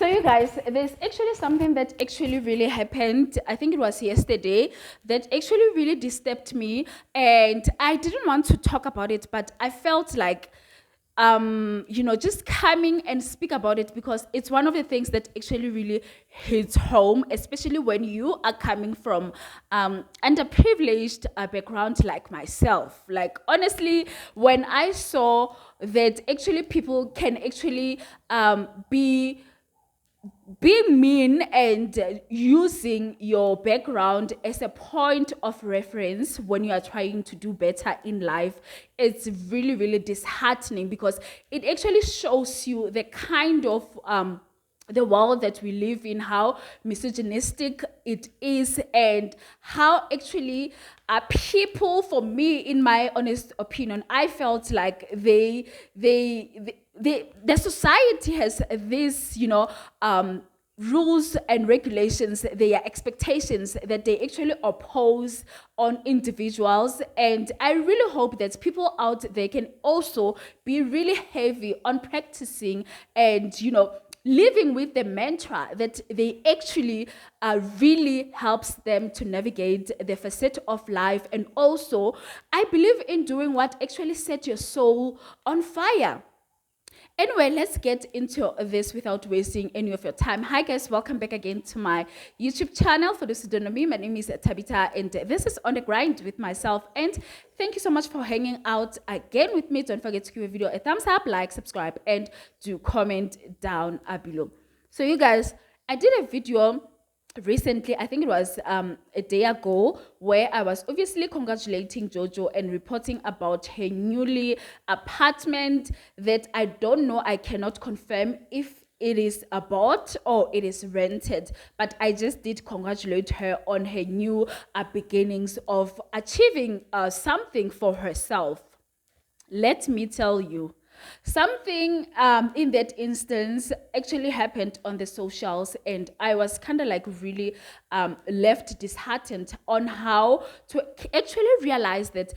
So you guys, there's actually something that actually really happened. I think it was yesterday that actually really disturbed me, and I didn't want to talk about it, but I felt like just coming and speak about it because it's one of the things that actually really hits home, especially when you are coming from underprivileged background like myself. Like honestly, when I saw that actually people can actually be mean and using your background as a point of reference when you are trying to do better in life, it's really, really disheartening because it actually shows you the kind of the world that we live in, how misogynistic it is, and how actually people, for me, in my honest opinion, I felt like the society has this, rules and regulations, their expectations that they actually oppose on individuals. And I really hope that people out there can also be really heavy on practicing and, living with the mantra that they actually really helps them to navigate the facet of life. And also, I believe in doing what actually set your soul on fire. Anyway, let's get into this without wasting any of your time. Hi guys, welcome back again to my YouTube channel. For those who don't know me, my name is Tabitha and this is On The Grind with myself. And thank you so much for hanging out again with me. Don't forget to give a video a thumbs up, like, subscribe, and do comment down below. So you guys, I did a video recently, I think it was a day ago, where I was obviously congratulating Jojo and reporting about her newly apartment that I don't know, I cannot confirm if it is a bought or it is rented, but I just did congratulate her on her new beginnings of achieving something for herself. Let me tell you, something in that instance actually happened on the socials, and I was kind of like really left disheartened on how to actually realize that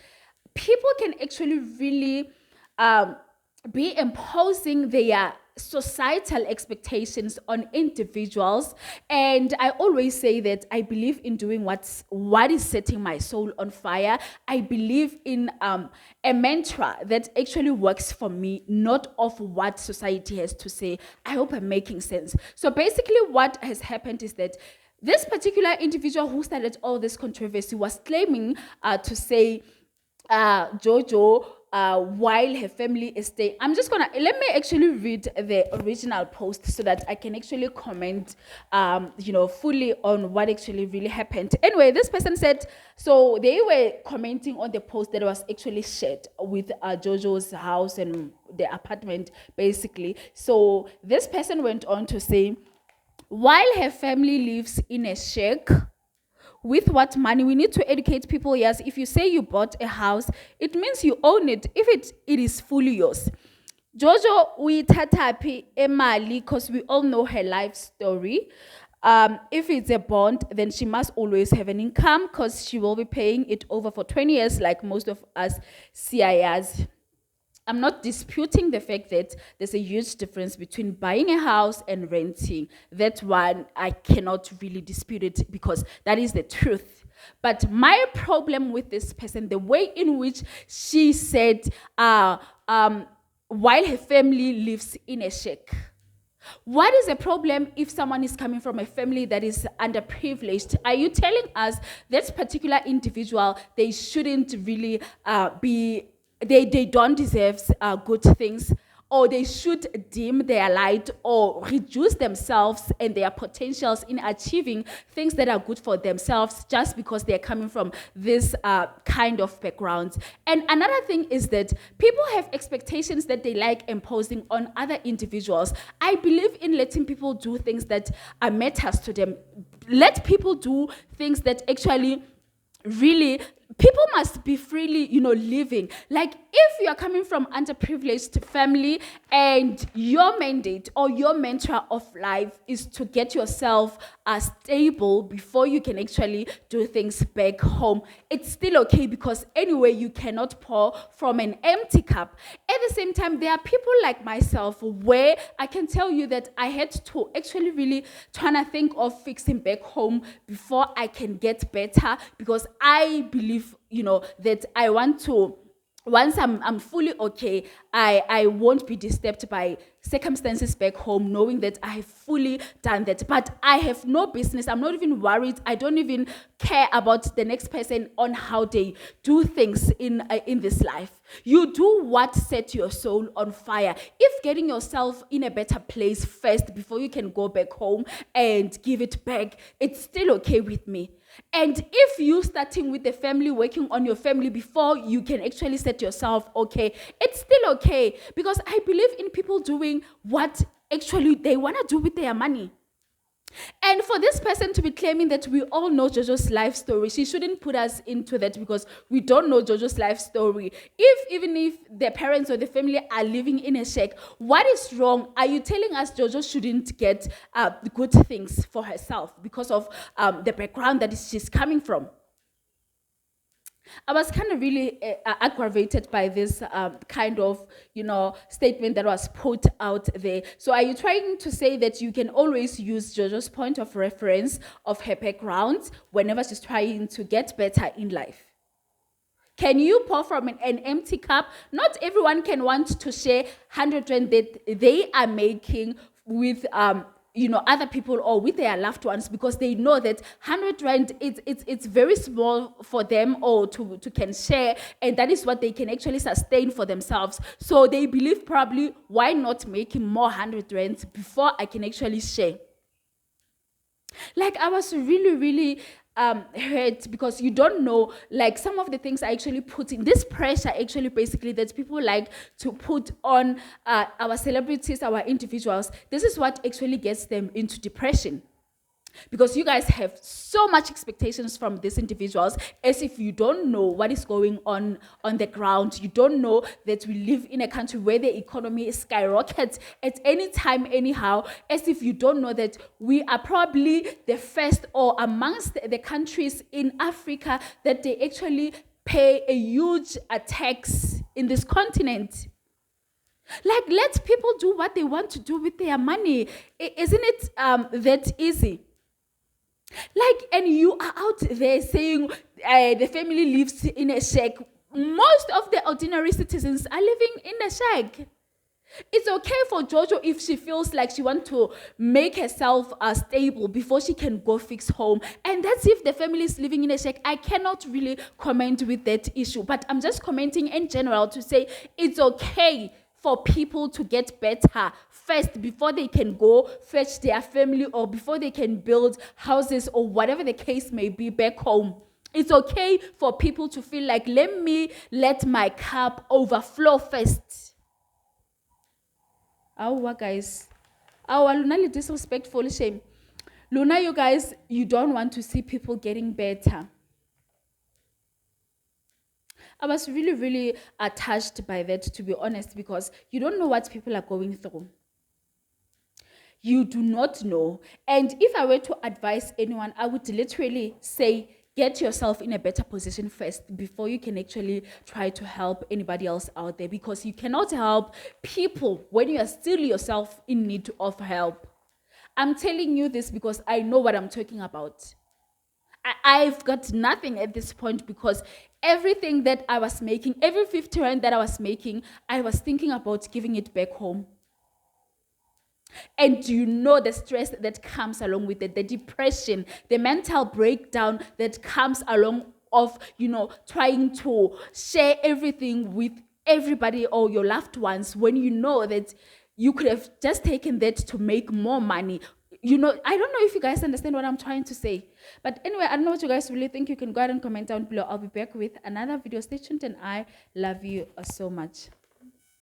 people can actually really be imposing their societal expectations on individuals. And I always say that I believe in doing what is setting my soul on fire. I believe in a mantra that actually works for me, not of what society has to say. I hope I'm making sense. So basically what has happened is that this particular individual who started all this controversy was claiming to say Jojo, while her family is staying. Let me actually read the original post so that I can actually comment, fully on what actually really happened. Anyway, this person said, so they were commenting on the post that was actually shared with Jojo's house and the apartment, basically. So this person went on to say, while her family lives in a shack, with what money? We need to educate people. Yes, if you say you bought a house, it means you own it. If it is fully yours. Jojo, we tatapi emali, because we all know her life story. If it's a bond, then she must always have an income because she will be paying it over for 20 years like most of us CIS. I'm not disputing the fact that there's a huge difference between buying a house and renting. That one, I cannot really dispute it because that is the truth. But my problem with this person, the way in which she said, while her family lives in a shack. What is the problem if someone is coming from a family that is underprivileged? Are you telling us that particular individual, they shouldn't really they don't deserve good things, or they should dim their light or reduce themselves and their potentials in achieving things that are good for themselves just because they're coming from this kind of backgrounds? And another thing is that people have expectations that they like imposing on other individuals. I believe in letting people do things that matters to them. Let people do things that actually really People must be freely, living. Like if you are coming from underprivileged family and your mandate or your mantra of life is to get yourself stable before you can actually do things back home, it's still okay, because anyway, you cannot pour from an empty cup. At the same time, there are people like myself where I can tell you that I had to actually really trying to think of fixing back home before I can get better, because I believe, that I want to, once I'm fully okay, I won't be disturbed by circumstances back home, knowing that I have fully done that. But I have no business. I'm not even worried. I don't even care about the next person on how they do things in this life. You do what set your soul on fire. If getting yourself in a better place first before you can go back home and give it back, it's still okay with me. And if you starting with the family, working on your family before you can actually set yourself okay, it's still okay, because I believe in people doing what actually they want to do with their money. And for this person to be claiming that we all know Jojo's life story, she shouldn't put us into that, because we don't know Jojo's life story. Even if the parents or the family are living in a shack, what is wrong? Are you telling us Jojo shouldn't get good things for herself because of the background that she's coming from? I was kind of really aggravated by this kind of, statement that was put out there. So are you trying to say that you can always use Jojo's point of reference of her background whenever she's trying to get better in life? Can you pour from an empty cup? Not everyone can want to share 100 rand that they are making with other people or with their loved ones, because they know that 100 rand it's very small for them or to can share, and that is what they can actually sustain for themselves. So they believe, probably, why not making more 100 rands before I can actually share? Like, I was really, really hurt, because you don't know, like, some of the things I actually put in this pressure, actually, basically, that people like to put on our celebrities, our individuals. This is what actually gets them into depression. Because you guys have so much expectations from these individuals, as if you don't know what is going on the ground. You don't know that we live in a country where the economy skyrockets at any time, anyhow, as if you don't know that we are probably the first or amongst the countries in Africa that they actually pay a huge tax in this continent. Like, let people do what they want to do with their money. Isn't it that easy? Like, and you are out there saying the family lives in a shack. Most of the ordinary citizens are living in a shack. It's okay for Jojo if she feels like she wants to make herself stable before she can go fix home. And that's if the family is living in a shack. I cannot really comment with that issue. But I'm just commenting in general to say it's okay for people to get better first before they can go fetch their family, or before they can build houses, or whatever the case may be back home. It's okay for people to feel like, let my cup overflow first. Awa, guys. Awa, Luna, disrespectful, shame. Luna, you guys, you don't want to see people getting better. I was really, really touched by that, to be honest, because you don't know what people are going through. You do not know. And if I were to advise anyone, I would literally say, get yourself in a better position first before you can actually try to help anybody else out there, because you cannot help people when you are still yourself in need of help. I'm telling you this because I know what I'm talking about. I've got nothing at this point, because everything that I was making, every 50 rand that I was making, I was thinking about giving it back home. And you know the stress that comes along with it, the depression, the mental breakdown that comes along of, trying to share everything with everybody or your loved ones, when you know that you could have just taken that to make more money. I don't know if you guys understand what I'm trying to say. But anyway, I don't know what you guys really think. You can go ahead and comment down below. I'll be back with another video. Stay tuned, and I love you so much.